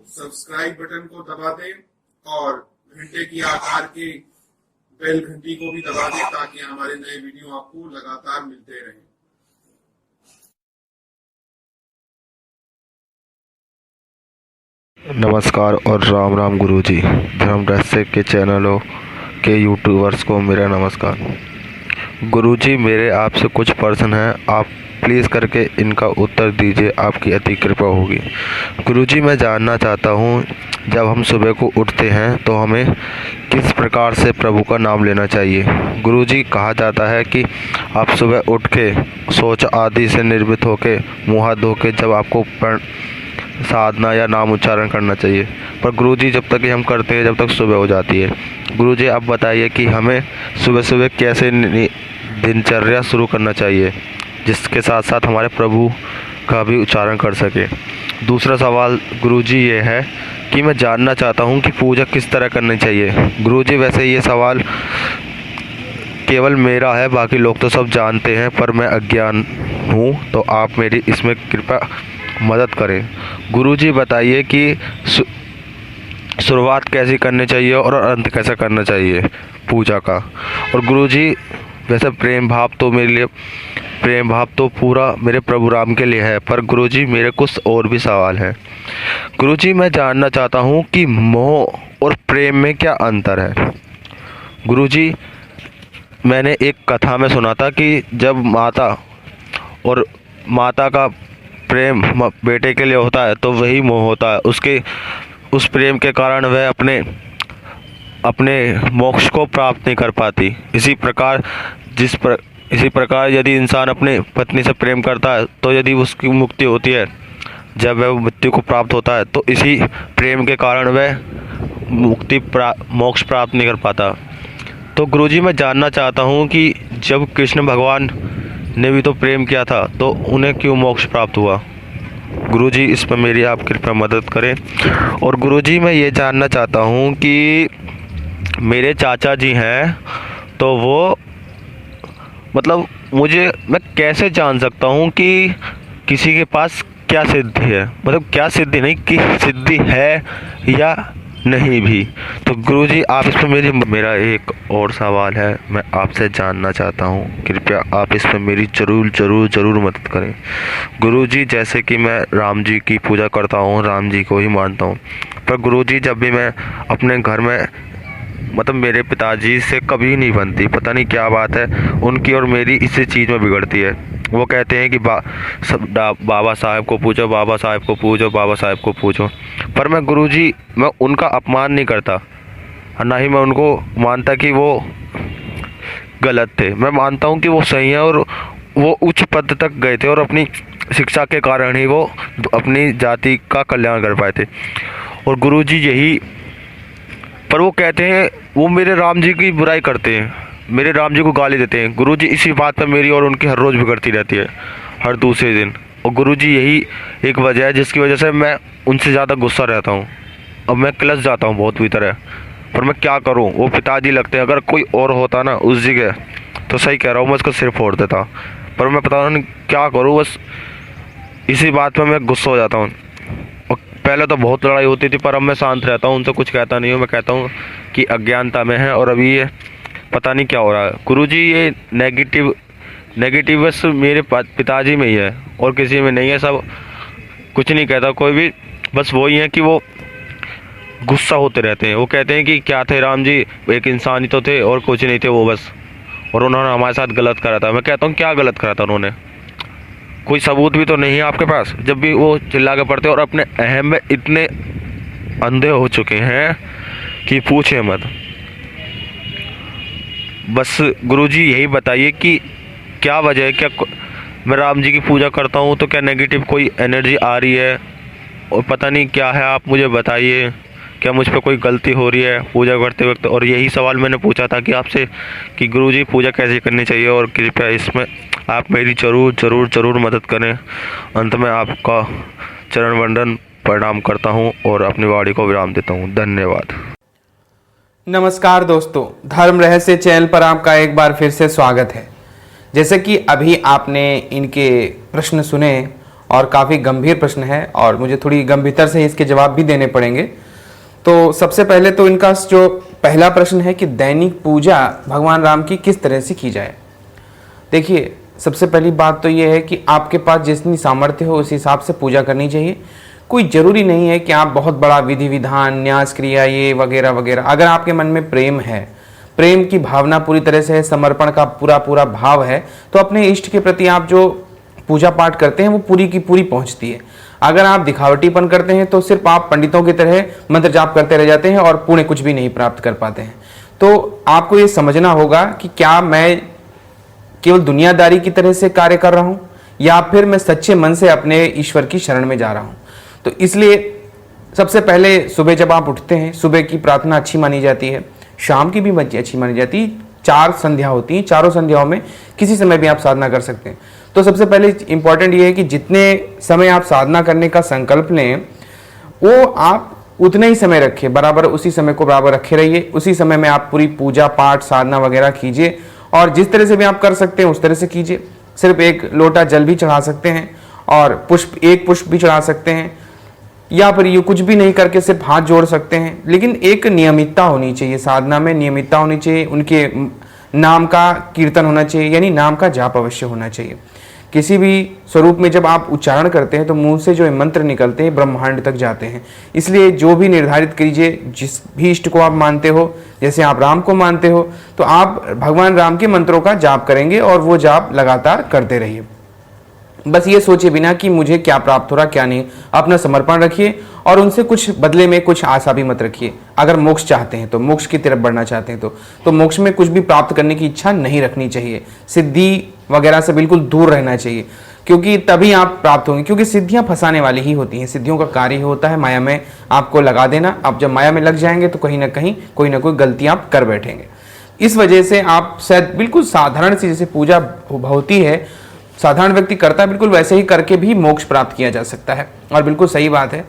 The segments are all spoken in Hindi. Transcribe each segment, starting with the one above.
सब्सक्राइब बटन को दबा दें और घंटे की आकार के बेल घंटी को भी दबा दें ताकि हमारे नए वीडियो आपको लगातार मिलते रहें। नमस्कार और राम राम गुरुजी। धर्म रहस्य के चैनलों के यूट्यूबर्स को मेरा नमस्कार। गुरुजी, मेरे आपसे कुछ प्रश्न हैं, आप प्लीज़ करके इनका उत्तर दीजिए, आपकी अति कृपा होगी। गुरुजी, मैं जानना चाहता हूँ, जब हम सुबह को उठते हैं तो हमें किस प्रकार से प्रभु का नाम लेना चाहिए। गुरुजी, कहा जाता है कि आप सुबह उठ के शौच आदि से निर्मित होकर मुँह हाथ धो के जब आपको साधना या नाम उच्चारण करना चाहिए, पर गुरुजी जब तक हम करते हैं जब तक सुबह हो जाती है। गुरुजी, आप बताइए कि हमें सुबह सुबह कैसे दिनचर्या शुरू करना चाहिए जिसके साथ साथ हमारे प्रभु का भी उच्चारण कर सके। दूसरा सवाल गुरुजी ये है कि मैं जानना चाहता हूँ कि पूजा किस तरह करनी चाहिए। गुरुजी, वैसे ये सवाल केवल मेरा है, बाकी लोग तो सब जानते हैं, पर मैं अज्ञान हूँ, तो आप मेरी इसमें कृपया मदद करें। गुरुजी, बताइए कि शुरुआत कैसी करनी चाहिए और अंत कैसा करना चाहिए पूजा का। और गुरुजी, वैसे प्रेम भाव तो पूरा मेरे प्रभु राम के लिए है, पर गुरुजी मेरे कुछ और भी सवाल हैं। गुरुजी, मैं जानना चाहता हूँ कि मोह और प्रेम में क्या अंतर है। गुरुजी, मैंने एक कथा में सुना था कि जब माता का प्रेम बेटे के लिए होता है तो वही मोह होता है। उस प्रेम के कारण वह अपने मोक्ष को प्राप्त नहीं कर पाती। इसी प्रकार यदि इंसान अपने पत्नी से प्रेम करता है तो यदि उसकी मुक्ति होती है, जब वह मृत्यु को प्राप्त होता है, तो इसी प्रेम के कारण वह मोक्ष प्राप्त नहीं कर पाता। तो गुरुजी, मैं जानना चाहता हूँ कि जब कृष्ण भगवान ने भी तो प्रेम किया था तो उन्हें क्यों मोक्ष प्राप्त हुआ। गुरुजी, इस पर मेरी आप कृपया मदद करें। और गुरुजी, मैं ये जानना चाहता हूँ कि मेरे चाचा जी हैं, तो वो मैं कैसे जान सकता हूँ कि किसी के पास क्या सिद्धि है, क्या सिद्धि नहीं कि सिद्धि है या नहीं भी। तो गुरुजी, आप इस पर मेरा एक और सवाल है, मैं आपसे जानना चाहता हूँ, कृपया आप इस पर मेरी ज़रूर मदद करें। गुरुजी, जैसे कि मैं राम जी की पूजा करता हूँ, राम जी को ही मानता हूँ, पर गुरुजी जब भी मैं अपने घर में मेरे पिताजी से कभी नहीं बनती, पता नहीं क्या बात है, उनकी और मेरी इसी चीज़ में बिगड़ती है। वो कहते हैं कि बाबा साहब को पूछो, बाबा साहब को पूछो, बाबा साहब को पूछो। पर मैं गुरुजी, मैं उनका अपमान नहीं करता और ना ही मैं उनको मानता कि वो गलत थे। मैं मानता हूँ कि वो सही हैं और वो उच्च पद तक गए थे और अपनी शिक्षा के कारण ही वो अपनी जाति का कल्याण कर पाए थे। और गुरुजी पर वो कहते हैं, वो मेरे राम जी की बुराई करते हैं, मेरे राम जी को गाली देते हैं। गुरुजी, इसी बात पर मेरी और उनकी हर रोज़ बिगड़ती रहती है, हर दूसरे दिन। और गुरुजी, यही एक वजह है जिसकी वजह से मैं उनसे ज़्यादा गुस्सा रहता हूँ और मैं किलस जाता हूँ बहुत भी तरह। पर मैं क्या करूँ, वो पिताजी लगते हैं। अगर कोई और होता ना उस जगह तो सही कह रहा हूँ, मैं उसका सिर फोड़ देता, पर मैं पता नहीं क्या करूँ, बस इसी बात पर मैं गुस्सा हो जाता हूँ। पहले तो बहुत लड़ाई होती थी, पर अब मैं शांत रहता हूँ, उनसे कुछ कहता नहीं हूँ। मैं कहता हूँ कि अज्ञानता में है और अभी ये पता नहीं क्या हो रहा है। गुरुजी, ये नेगेटिव बस मेरे पिताजी में ही है और किसी में नहीं है। सब कुछ नहीं कहता कोई भी, बस वही है कि वो गुस्सा होते रहते हैं। वो कहते हैं कि क्या थे राम जी, एक इंसान ही तो थे और कुछ नहीं थे वो बस, और उन्होंने हमारे साथ गलत करा था। मैं कहता हूँ क्या गलत करा था उन्होंने, कोई सबूत भी तो नहीं है आपके पास। जब भी वो चिल्ला के पड़ते और अपने अहम में इतने अंधे हो चुके हैं कि पूछे मत। बस गुरुजी, यही बताइए कि क्या वजह है, क्या मैं राम जी की पूजा करता हूँ तो क्या नेगेटिव कोई एनर्जी आ रही है और पता नहीं क्या है, आप मुझे बताइए। क्या मुझ पर कोई गलती हो रही है पूजा करते वक्त। और यही सवाल मैंने पूछा था कि आपसे कि गुरुजी, पूजा कैसे करनी चाहिए, और कृपया इसमें आप मेरी ज़रूर मदद करें। अंत में आपका चरण वंदन प्रणाम करता हूं और अपनी वाणी को विराम देता हूं। धन्यवाद। नमस्कार दोस्तों, धर्म रहस्य चैनल पर आपका एक बार फिर से स्वागत है। जैसे कि अभी आपने इनके प्रश्न सुने और काफ़ी गंभीर प्रश्न है और मुझे थोड़ी गंभीरता से इसके जवाब भी देने पड़ेंगे। तो सबसे पहले तो इनका जो पहला प्रश्न है कि दैनिक पूजा भगवान राम की किस तरह से की जाए। देखिए, सबसे पहली बात तो ये है कि आपके पास जितनी सामर्थ्य हो उस हिसाब से पूजा करनी चाहिए। कोई ज़रूरी नहीं है कि आप बहुत बड़ा विधि विधान, न्यास क्रिया, ये वगैरह वगैरह। अगर आपके मन में प्रेम है, प्रेम की भावना पूरी तरह से है, समर्पण का पूरा भाव है, तो अपने इष्ट के प्रति आप जो पूजा पाठ करते हैं वो पूरी की पूरी पहुंचती है। अगर आप दिखावटीपन करते हैं तो सिर्फ आप पंडितों की तरह मंत्र जाप करते रह जाते हैं और पुण्य कुछ भी नहीं प्राप्त कर पाते हैं। तो आपको ये समझना होगा कि क्या मैं केवल दुनियादारी की तरह से कार्य कर रहा हूं या फिर मैं सच्चे मन से अपने ईश्वर की शरण में जा रहा हूं। तो इसलिए सबसे पहले सुबह जब आप उठते हैं, सुबह की प्रार्थना अच्छी मानी जाती है, शाम की भी अच्छी मानी जाती है। 4 संध्या होती हैं, चारों संध्याओं में किसी समय भी आप साधना कर सकते हैं। तो सबसे पहले इंपॉर्टेंट ये है कि जितने समय आप साधना करने का संकल्प लें वो आप उतने ही समय रखें, बराबर उसी समय को बराबर रखे रहिए। उसी समय में आप पूरी पूजा पाठ साधना वगैरह कीजिए और जिस तरह से भी आप कर सकते हैं उस तरह से कीजिए। सिर्फ 1 लोटा जल भी चढ़ा सकते हैं और एक पुष्प भी चढ़ा सकते हैं, या फिर ये कुछ भी नहीं करके सिर्फ हाथ जोड़ सकते हैं। लेकिन एक नियमितता होनी चाहिए, साधना में नियमितता होनी चाहिए। उनके नाम का कीर्तन होना चाहिए, यानी नाम का जाप अवश्य होना चाहिए। किसी भी स्वरूप में जब आप उच्चारण करते हैं तो मुंह से जो मंत्र निकलते हैं ब्रह्मांड तक जाते हैं। इसलिए जो भी निर्धारित कीजिए, जिस भी इष्ट को आप मानते हो, जैसे आप राम को मानते हो तो आप भगवान राम के मंत्रों का जाप करेंगे और वो जाप लगातार करते रहिए। बस ये सोचे बिना कि मुझे क्या प्राप्त हो रहा क्या नहीं, अपना समर्पण रखिए और उनसे कुछ बदले में कुछ आशा भी मत रखिए। अगर मोक्ष चाहते हैं तो, मोक्ष की तरफ बढ़ना चाहते हैं तो मोक्ष में कुछ भी प्राप्त करने की इच्छा नहीं रखनी चाहिए। सिद्धि वगैरह से बिल्कुल दूर रहना चाहिए, क्योंकि तभी आप प्राप्त होंगे। क्योंकि सिद्धियां फंसाने वाली ही होती हैं। सिद्धियों का कार्य होता है माया में आपको लगा देना। आप जब माया में लग जाएंगे तो कहीं ना कहीं कोई ना कोई गलती आप कर बैठेंगे। इस वजह से आप शायद बिल्कुल साधारण सी जैसे पूजा होती है, साधारण व्यक्ति करता है, बिल्कुल वैसे ही करके भी मोक्ष प्राप्त किया जा सकता है और बिल्कुल सही बात है।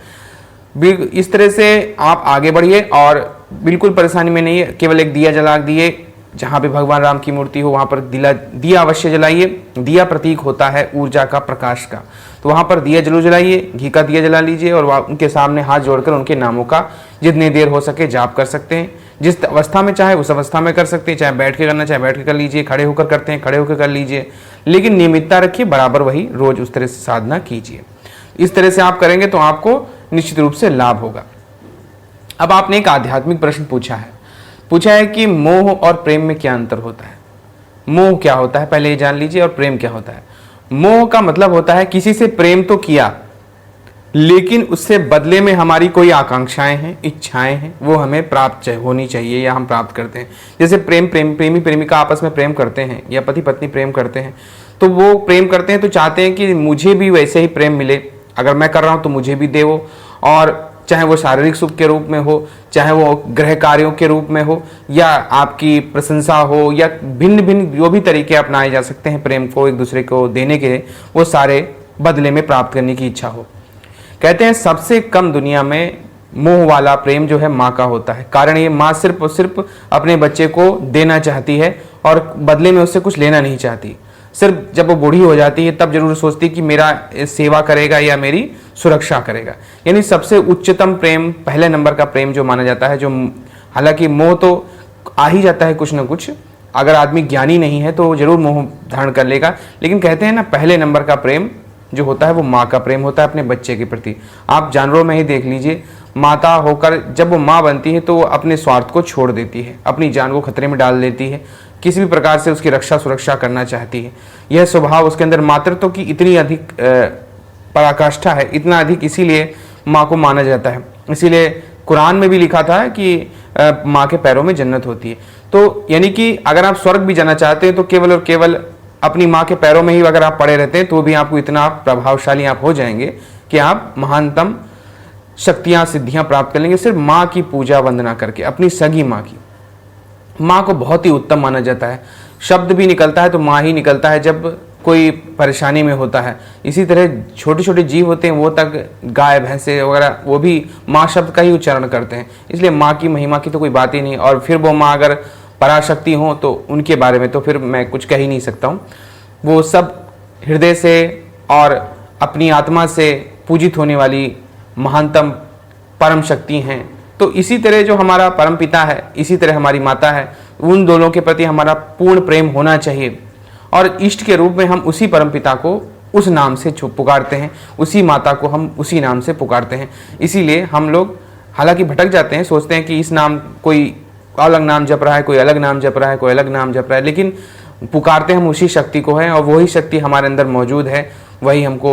इस तरह से आप आगे बढ़िए और बिल्कुल परेशानी में नहीं है। केवल एक दिया जला दिए, जहाँ पे भगवान राम की मूर्ति हो वहाँ पर दिया अवश्य जलाइए। दिया प्रतीक होता है ऊर्जा का, प्रकाश का, तो वहाँ पर दिया जरूर जलाइए, घी का दिया जला लीजिए और उनके सामने हाथ जोड़कर उनके नामों का जितनी देर हो सके जाप कर सकते हैं। जिस अवस्था में चाहे उस अवस्था में कर सकते हैं, चाहे बैठ के करना चाहे बैठ के कर लीजिए, खड़े होकर करते हैं खड़े होकर कर लीजिए, लेकिन नियमितता रखिए, बराबर वही रोज उस तरह से साधना कीजिए। इस तरह से आप करेंगे तो आपको निश्चित रूप से लाभ होगा। अब आपने एक आध्यात्मिक प्रश्न पूछा है कि मोह और प्रेम में क्या अंतर होता है। मोह क्या होता है पहले ये जान लीजिए, और प्रेम क्या होता है। मोह का मतलब होता है किसी से प्रेम तो किया लेकिन उससे बदले में हमारी कोई आकांक्षाएं हैं, इच्छाएं हैं, वो हमें प्राप्त होनी चाहिए या हम प्राप्त करते हैं। जैसे प्रेमी प्रेमिका आपस में प्रेम करते हैं या पति पत्नी प्रेम करते हैं, तो वो प्रेम करते हैं तो चाहते हैं कि मुझे भी वैसे ही प्रेम मिले, अगर मैं कर रहा हूं तो मुझे भी दे वो। और चाहे वो शारीरिक सुख के रूप में हो, चाहे वो गृह कार्यों के रूप में हो, या आपकी प्रशंसा हो, या भिन्न भिन्न जो भी तरीके अपनाए जा सकते हैं प्रेम को एक दूसरे को देने के, वो सारे बदले में प्राप्त करने की इच्छा हो। कहते हैं सबसे कम दुनिया में मोह वाला प्रेम जो है माँ का होता है। कारण ये माँ सिर्फ और सिर्फ अपने बच्चे को देना चाहती है और बदले में उससे कुछ लेना नहीं चाहती। सिर्फ जब वो बूढ़ी हो जाती है तब जरूर सोचती है कि मेरा सेवा करेगा या मेरी सुरक्षा करेगा। यानी सबसे उच्चतम प्रेम, पहले नंबर का प्रेम जो माना जाता है, जो हालांकि मोह तो आ ही जाता है कुछ ना कुछ, अगर आदमी ज्ञानी नहीं है तो जरूर मोह धारण कर लेगा, लेकिन कहते हैं ना पहले नंबर का प्रेम जो होता है वो माँ का प्रेम होता है अपने बच्चे के प्रति। आप जानवरों में ही देख लीजिए, माता होकर जब वो माँ बनती है तो वो अपने स्वार्थ को छोड़ देती है, अपनी जान को खतरे में डाल देती है, किसी भी प्रकार से उसकी रक्षा सुरक्षा करना चाहती है। यह स्वभाव उसके अंदर मातृत्व की इतनी अधिक पराकाष्ठा है, इतना अधिक, इसीलिए माँ को माना जाता है। इसीलिए कुरान में भी लिखा था कि माँ के पैरों में जन्नत होती है। तो यानी कि अगर आप स्वर्ग भी जाना चाहते हैं तो केवल और केवल अपनी माँ के पैरों में ही अगर आप पड़े रहते हैं तो भी आपको इतना प्रभावशाली आप हो जाएंगे कि आप महानतम शक्तियां सिद्धियां प्राप्त कर लेंगे सिर्फ माँ की पूजा वंदना करके। अपनी सगी माँ की, माँ को बहुत ही उत्तम माना जाता है। शब्द भी निकलता है तो माँ ही निकलता है जब कोई परेशानी में होता है। इसी तरह छोटे छोटे जीव होते हैं वो तक, गाय भैंसे वगैरह, वो भी माँ शब्द का ही उच्चारण करते हैं। इसलिए माँ की महिमा की तो कोई बात ही नहीं। और फिर वो माँ अगर पराशक्ति हो तो उनके बारे में तो फिर मैं कुछ कह ही नहीं सकता हूँ। वो सब हृदय से और अपनी आत्मा से पूजित होने वाली महानतम परम शक्ति हैं। तो इसी तरह जो हमारा परम पिता है, इसी तरह हमारी माता है, उन दोनों के प्रति हमारा पूर्ण प्रेम होना चाहिए। और इष्ट के रूप में हम उसी परम पिता को उस नाम से पुकारते हैं, उसी माता को हम उसी नाम से पुकारते हैं। इसीलिए हम लोग हालांकि भटक जाते हैं, सोचते हैं कि इस नाम कोई अलग नाम जप रहा है, कोई अलग नाम जप रहा है, कोई अलग नाम जप रहा है, लेकिन पुकारते हम उसी शक्ति को है और वही शक्ति हमारे अंदर मौजूद है। वही हमको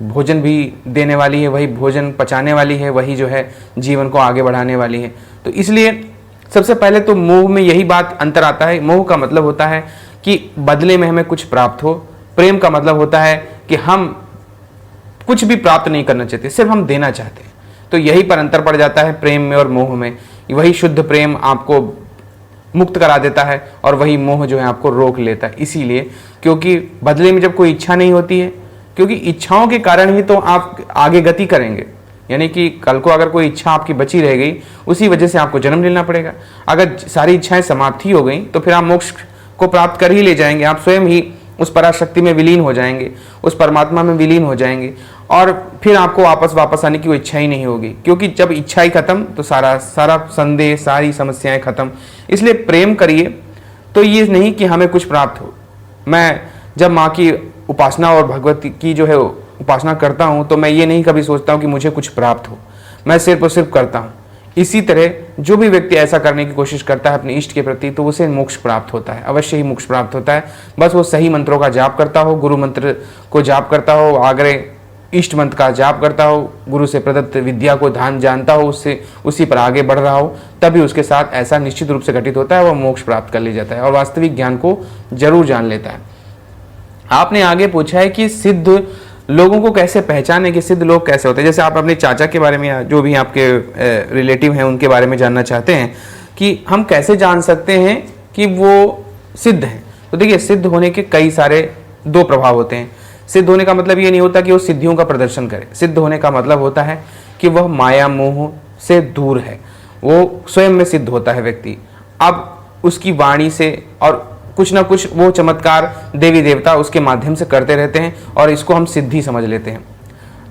भोजन भी देने वाली है, वही भोजन पचाने वाली है, वही जो है जीवन को आगे बढ़ाने वाली है। तो इसलिए सबसे पहले तो मोह में यही बात अंतर आता है। मोह का मतलब होता है कि बदले में हमें कुछ प्राप्त हो, प्रेम का मतलब होता है कि हम कुछ भी प्राप्त नहीं करना चाहते, सिर्फ हम देना चाहते हैं। तो यही पर अंतर पड़ जाता है प्रेम में और मोह में। वही शुद्ध प्रेम आपको मुक्त करा देता है और वही मोह जो है आपको रोक लेता है। इसीलिए क्योंकि बदले में जब कोई इच्छा नहीं होती है, क्योंकि इच्छाओं के कारण ही तो आप आगे गति करेंगे। यानी कि कल को अगर कोई इच्छा आपकी बची रह गई, उसी वजह से आपको जन्म लेना पड़ेगा। अगर सारी इच्छाएं समाप्त ही हो गई तो फिर आप मोक्ष को प्राप्त कर ही ले जाएंगे। आप स्वयं ही उस पराशक्ति में विलीन हो जाएंगे, उस परमात्मा में विलीन हो जाएंगे और फिर आपको वापस आने की कोई इच्छा ही नहीं होगी। क्योंकि जब इच्छा ही खत्म तो सारा संदेह, सारी समस्याएं खत्म। इसलिए प्रेम करिए तो ये नहीं कि हमें कुछ प्राप्त हो। मैं जब माँ की उपासना और भगवती की जो है उपासना करता हूँ तो मैं ये नहीं कभी सोचता हूँ कि मुझे कुछ प्राप्त हो, मैं सिर्फ और सिर्फ करता हूँ। इसी तरह जो भी व्यक्ति ऐसा करने की कोशिश करता है अपने इष्ट के प्रति, तो उसे मोक्ष प्राप्त होता है, अवश्य ही मोक्ष प्राप्त होता है। बस वो सही मंत्रों का जाप करता हो, गुरु मंत्र को जाप करता हो, आगे इष्ट मंत्र का जाप करता हो, गुरु से प्रदत्त विद्या को ध्यान जानता हो, उससे उसी पर आगे बढ़ रहा हो, तभी उसके साथ ऐसा निश्चित रूप से घटित होता है, वह मोक्ष प्राप्त कर ले जाता है और वास्तविक ज्ञान को जरूर जान लेता है। आपने आगे पूछा है कि सिद्ध लोगों को कैसे पहचाने, कि सिद्ध लोग कैसे होते हैं। जैसे आप अपने चाचा के बारे में या जो भी आपके रिलेटिव हैं उनके बारे में जानना चाहते हैं कि हम कैसे जान सकते हैं कि वो सिद्ध हैं। तो देखिए, सिद्ध होने के कई सारे दो प्रभाव होते हैं। सिद्ध होने का मतलब ये नहीं होता कि वो सिद्धियों का प्रदर्शन करे। सिद्ध होने का मतलब होता है कि वह माया मोह से दूर है, वो स्वयं में सिद्ध होता है व्यक्ति। अब उसकी वाणी से और कुछ ना कुछ वो चमत्कार देवी देवता उसके माध्यम से करते रहते हैं और इसको हम सिद्धि समझ लेते हैं।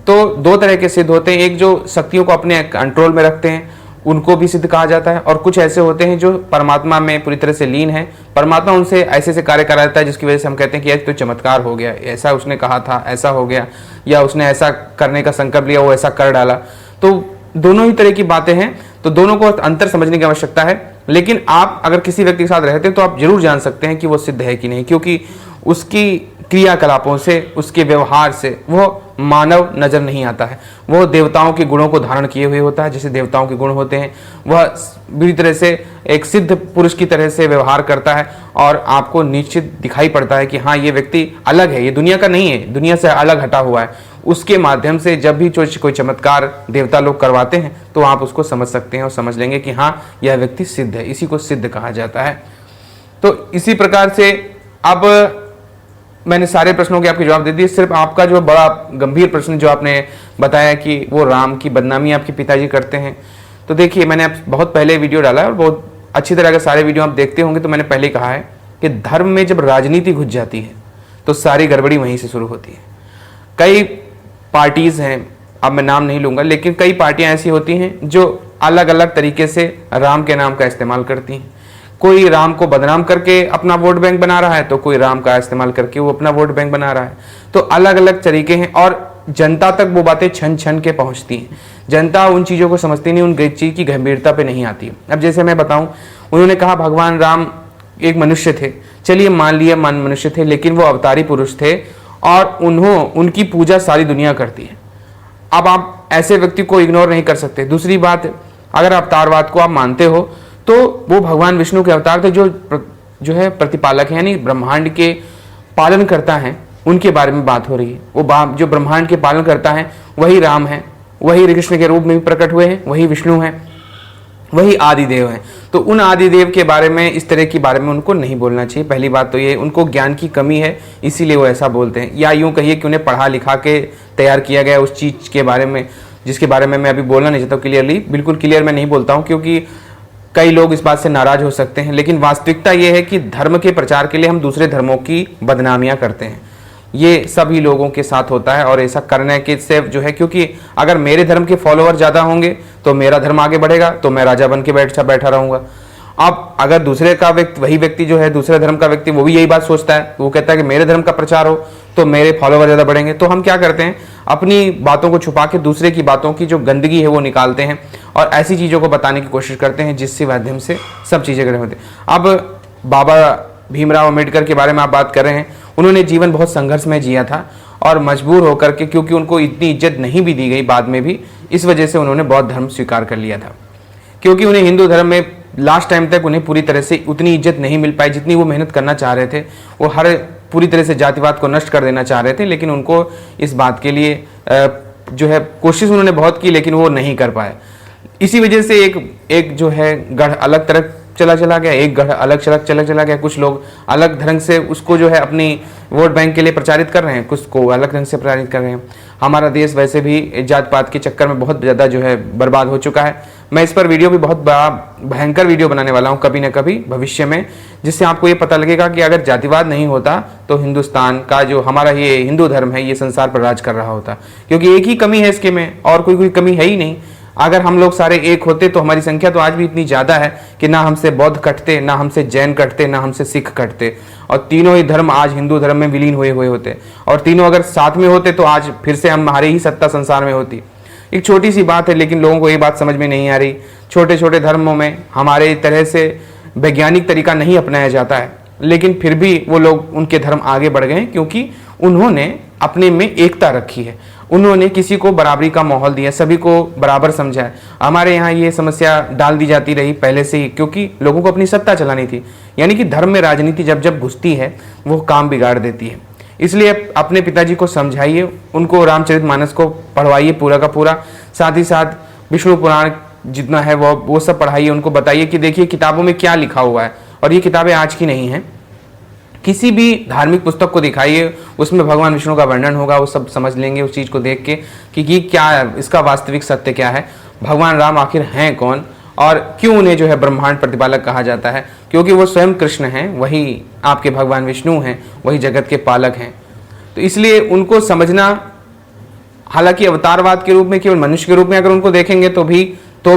तो दो तरह के सिद्ध होते हैं, एक जो शक्तियों को अपने कंट्रोल में रखते हैं उनको भी सिद्ध कहा जाता है, और कुछ ऐसे होते हैं जो परमात्मा में पूरी तरह से लीन है। परमात्मा उनसे ऐसे ऐसे कार्य कराता है जिसकी वजह से हम कहते हैं कि यह तो चमत्कार हो गया, ऐसा उसने कहा था, ऐसा हो गया, या उसने ऐसा करने का संकल्प लिया, वो ऐसा कर डाला। तो दोनों ही तरह की बातें हैं, तो दोनों को अंतर समझने की आवश्यकता है। लेकिन आप अगर किसी व्यक्ति के साथ रहते हैं तो आप जरूर जान सकते हैं कि वो सिद्ध है कि नहीं, क्योंकि उसकी क्रियाकलापों से, उसके व्यवहार से वो मानव नजर नहीं आता है। वो देवताओं के गुणों को धारण किए हुए होता है, जैसे देवताओं के गुण होते हैं। वह बुरी तरह से एक सिद्ध पुरुष की तरह से व्यवहार करता है और आपको निश्चित दिखाई पड़ता है कि हाँ, ये व्यक्ति अलग है, ये दुनिया का नहीं है, दुनिया से अलग हटा हुआ है। उसके माध्यम से जब भी कोई चमत्कार देवता लोग करवाते हैं तो आप उसको समझ सकते हैं और समझ लेंगे कि हाँ, यह व्यक्ति सिद्ध है। इसी को सिद्ध कहा जाता है। तो इसी प्रकार से अब मैंने सारे प्रश्नों के आपके जवाब दे दिए। सिर्फ आपका जो बड़ा गंभीर प्रश्न जो आपने बताया कि वो राम की बदनामी आपके पिताजी करते हैं, तो देखिए, मैंने बहुत पहले वीडियो डाला है और बहुत अच्छी तरह के सारे वीडियो आप देखते होंगे। तो मैंने पहले कहा है कि धर्म में जब राजनीति घुस जाती है तो सारी गड़बड़ी वहीं से शुरू होती है। कई पार्टीज हैं, अब मैं नाम नहीं लूंगा, लेकिन कई पार्टियां ऐसी होती हैं जो अलग अलग तरीके से राम के नाम का इस्तेमाल करती हैं। कोई राम को बदनाम करके अपना वोट बैंक बना रहा है, तो कोई राम का इस्तेमाल करके वो अपना वोट बैंक बना रहा है। तो अलग अलग तरीके हैं और जनता तक वो बातें छन छन के पहुंचती हैं। जनता उन चीज़ों को समझती नहीं, उन चीज़ की गंभीरता पे नहीं आती। अब जैसे मैं बताऊं, उन्होंने कहा भगवान राम एक मनुष्य थे, चलिए मान लिया मनुष्य थे, लेकिन वो अवतारी पुरुष थे और उनकी पूजा सारी दुनिया करती है। अब आप ऐसे व्यक्ति को इग्नोर नहीं कर सकते। दूसरी बात, अगर अवतारवाद को आप मानते हो तो वो भगवान विष्णु के अवतार थे, जो है प्रतिपालक है, यानी ब्रह्मांड के पालन करता है, उनके बारे में बात हो रही है। वो जो ब्रह्मांड के पालन करता है वही राम है, वही कृष्ण के रूप में भी प्रकट हुए हैं, वही विष्णु हैं, वही आदिदेव हैं। तो उन आदिदेव के बारे में, इस तरह के बारे में उनको नहीं बोलना चाहिए। पहली बात तो ये, उनको ज्ञान की कमी है, इसीलिए वो ऐसा बोलते हैं। या यूं कहिए कि उन्हें पढ़ा लिखा के तैयार किया गया उस चीज़ के बारे में जिसके बारे में मैं अभी बोलना नहीं चाहता हूँ क्लियरली। बिल्कुल क्लियर मैं नहीं बोलता हूँ, क्योंकि कई लोग इस बात से नाराज हो सकते हैं। लेकिन वास्तविकता यह है कि धर्म के प्रचार के लिए हम दूसरे धर्मों की बदनामियां करते हैं। ये सभी लोगों के साथ होता है। और ऐसा करने के से जो है, क्योंकि अगर मेरे धर्म के फॉलोअर ज़्यादा होंगे तो मेरा धर्म आगे बढ़ेगा, तो मैं राजा बन के बैठा रहूँगा। अब अगर दूसरे का व्यक्ति, वही व्यक्ति जो है दूसरे धर्म का व्यक्ति, वो भी यही बात सोचता है, वो कहता है कि मेरे धर्म का प्रचार हो तो मेरे फॉलोवर ज़्यादा बढ़ेंगे। तो हम क्या करते हैं, अपनी बातों को छुपा के दूसरे की बातों की जो गंदगी है वो निकालते हैं और ऐसी चीज़ों को बताने की कोशिश करते हैं जिससे माध्यम से सब चीज़ें गड़बड़ होती हैं। अब बाबा भीमराव अम्बेडकर के बारे में आप बात कर रहे हैं, उन्होंने जीवन बहुत संघर्ष में जिया था और मजबूर होकर के, क्योंकि उनको इतनी इज्जत नहीं भी दी गई बाद में भी, इस वजह से उन्होंने बौद्ध धर्म स्वीकार कर लिया था। क्योंकि उन्हें हिंदू धर्म में लास्ट टाइम तक उन्हें पूरी तरह से उतनी इज्जत नहीं मिल पाई जितनी वो मेहनत करना चाह रहे थे। वो हर पूरी तरह से जातिवाद को नष्ट कर देना चाह रहे थे, लेकिन उनको इस बात के लिए जो है कोशिश उन्होंने बहुत की, लेकिन वो नहीं कर पाए। इसी वजह से एक जो है गढ़ अलग तरफ चला गया, एक गढ़ अलग चला गया। कुछ लोग अलग ढंग से उसको जो है अपनी वोट बैंक के लिए प्रचारित कर रहे हैं, कुछ को अलग ढंग से प्रचारित कर रहे हैं। हमारा देश वैसे भी जात पात के चक्कर में बहुत ज़्यादा जो है बर्बाद हो चुका है। मैं इस पर वीडियो भी बहुत बड़ा भयंकर वीडियो बनाने वाला हूँ कभी न कभी भविष्य में, जिससे आपको ये पता लगेगा कि अगर जातिवाद नहीं होता तो हिंदुस्तान का जो हमारा ये हिंदू धर्म है ये संसार पर राज कर रहा होता। क्योंकि एक ही कमी है इसके में, और कोई कमी है ही नहीं। अगर हम लोग सारे एक होते तो हमारी संख्या तो आज भी इतनी ज़्यादा है कि ना हमसे बौद्ध कटते, ना हमसे जैन कटते, ना हमसे सिख कटते, और तीनों ही धर्म आज हिंदू धर्म में विलीन हुए होते। और तीनों अगर साथ में होते तो आज फिर से हमारी ही सत्ता संसार में होती। एक छोटी सी बात है, लेकिन लोगों को ये बात समझ में नहीं आ रही। छोटे छोटे धर्मों में हमारे तरह से वैज्ञानिक तरीका नहीं अपनाया जाता है, लेकिन फिर भी वो लोग, उनके धर्म आगे बढ़ गए क्योंकि उन्होंने अपने में एकता रखी है। उन्होंने किसी को बराबरी का माहौल दिया, सभी को बराबर समझा है। हमारे यहाँ ये समस्या डाल दी जाती रही पहले से ही, क्योंकि लोगों को अपनी सत्ता चलानी थी। यानी कि धर्म में राजनीति जब घुसती है वो काम बिगाड़ देती है। इसलिए अपने पिताजी को समझाइए, उनको रामचरितमानस को पढ़वाइए पूरा का पूरा, साथ ही साथ विष्णु पुराण जितना है वो सब पढ़ाइए। उनको बताइए कि देखिए किताबों में क्या लिखा हुआ है, और ये किताबें आज की नहीं हैं। किसी भी धार्मिक पुस्तक को दिखाइए, उसमें भगवान विष्णु का वर्णन होगा, वो सब समझ लेंगे उस चीज़ को देख के कि क्या है, इसका वास्तविक सत्य क्या है, भगवान राम आखिर हैं कौन, और क्यों उन्हें जो है ब्रह्मांड प्रतिपालक कहा जाता है। क्योंकि वो स्वयं कृष्ण हैं, वही आपके भगवान विष्णु हैं, वही जगत के पालक हैं। तो इसलिए उनको समझना, हालांकि अवतारवाद के रूप में, केवल मनुष्य के रूप में अगर उनको देखेंगे तो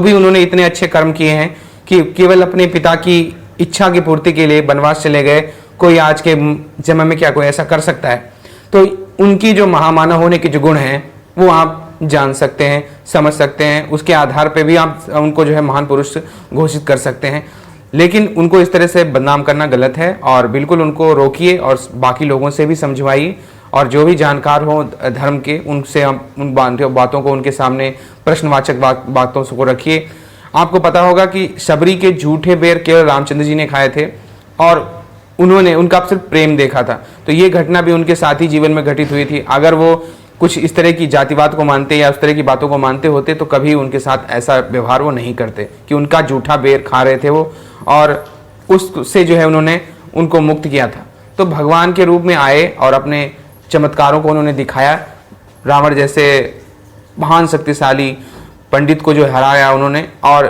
भी उन्होंने इतने अच्छे कर्म किए हैं कि केवल अपने पिता की इच्छा की पूर्ति के लिए वनवास चले गए। कोई आज के समय में क्या कोई ऐसा कर सकता है? तो उनकी जो महामानव होने के जो गुण हैं वो आप जान सकते हैं, समझ सकते हैं, उसके आधार पे भी आप उनको जो है महान पुरुष घोषित कर सकते हैं। लेकिन उनको इस तरह से बदनाम करना गलत है, और बिल्कुल उनको रोकिए और बाकी लोगों से भी समझवाइए, और जो भी जानकार हो धर्म के उनसे उन बातों को उनके सामने प्रश्नवाचक बातों को रखिए। आपको पता होगा कि शबरी के झूठे बेर केवल रामचंद्र जी ने खाए थे, और उन्होंने उनका सिर्फ प्रेम देखा था। तो ये घटना भी उनके साथ ही जीवन में घटित हुई थी। अगर वो कुछ इस तरह की जातिवाद को मानते या उस तरह की बातों को मानते होते तो कभी उनके साथ ऐसा व्यवहार वो नहीं करते, कि उनका झूठा बेर खा रहे थे वो, और उससे जो है उन्होंने उनको मुक्त किया था। तो भगवान के रूप में आए और अपने चमत्कारों को उन्होंने दिखाया। रावण जैसे महान शक्तिशाली पंडित को जो हराया उन्होंने, और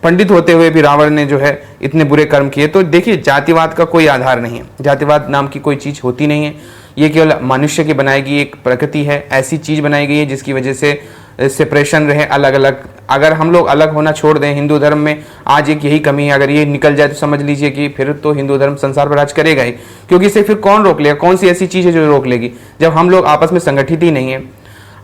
पंडित होते हुए भी रावण ने जो है इतने बुरे कर्म किए। तो देखिए, जातिवाद का कोई आधार नहीं है, जातिवाद नाम की कोई चीज़ होती नहीं है। ये केवल मनुष्य की बनाई गई एक प्रकृति है, ऐसी चीज़ बनाई गई है जिसकी वजह से सेपरेशन रहे, अलग अलग। अगर हम लोग अलग होना छोड़ दें, हिंदू धर्म में आज एक यही कमी है, अगर ये निकल जाए तो समझ लीजिए कि फिर तो हिंदू धर्म संसार पर राज करेगा ही। क्योंकि इसे फिर कौन रोक लेगा? कौन सी ऐसी चीज़ है जो रोक लेगी, जब हम लोग आपस में संगठित ही नहीं है।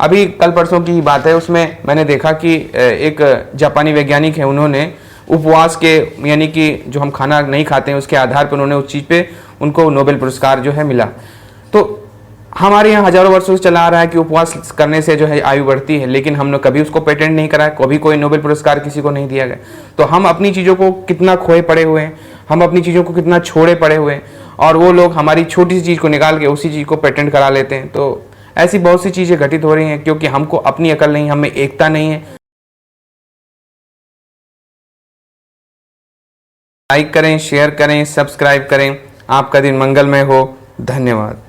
अभी कल परसों की बात है, उसमें मैंने देखा कि एक जापानी वैज्ञानिक है, उन्होंने उपवास के, यानी कि जो हम खाना नहीं खाते हैं उसके आधार पर उन्होंने उस चीज़ पे उनको नोबेल पुरस्कार जो है मिला। तो हमारे यहाँ हजारों वर्षों से चला आ रहा है कि उपवास करने से जो है आयु बढ़ती है, लेकिन हमने कभी उसको पेटेंट नहीं कराया, कभी कोई नोबेल पुरस्कार किसी को नहीं दिया गया। तो हम अपनी चीज़ों को कितना खोए पड़े हुए हैं, हम अपनी चीज़ों को कितना छोड़े पड़े हुए हैं, और वो लोग हमारी छोटी सी चीज़ को निकाल के उसी चीज़ को पेटेंट करा लेते हैं। तो ऐसी बहुत सी चीज़ें घटित हो रही हैं, क्योंकि हमको अपनी अकल नहीं, हमें एकता नहीं है। लाइक करें, शेयर करें, सब्सक्राइब करें। आपका दिन मंगलमय हो। धन्यवाद।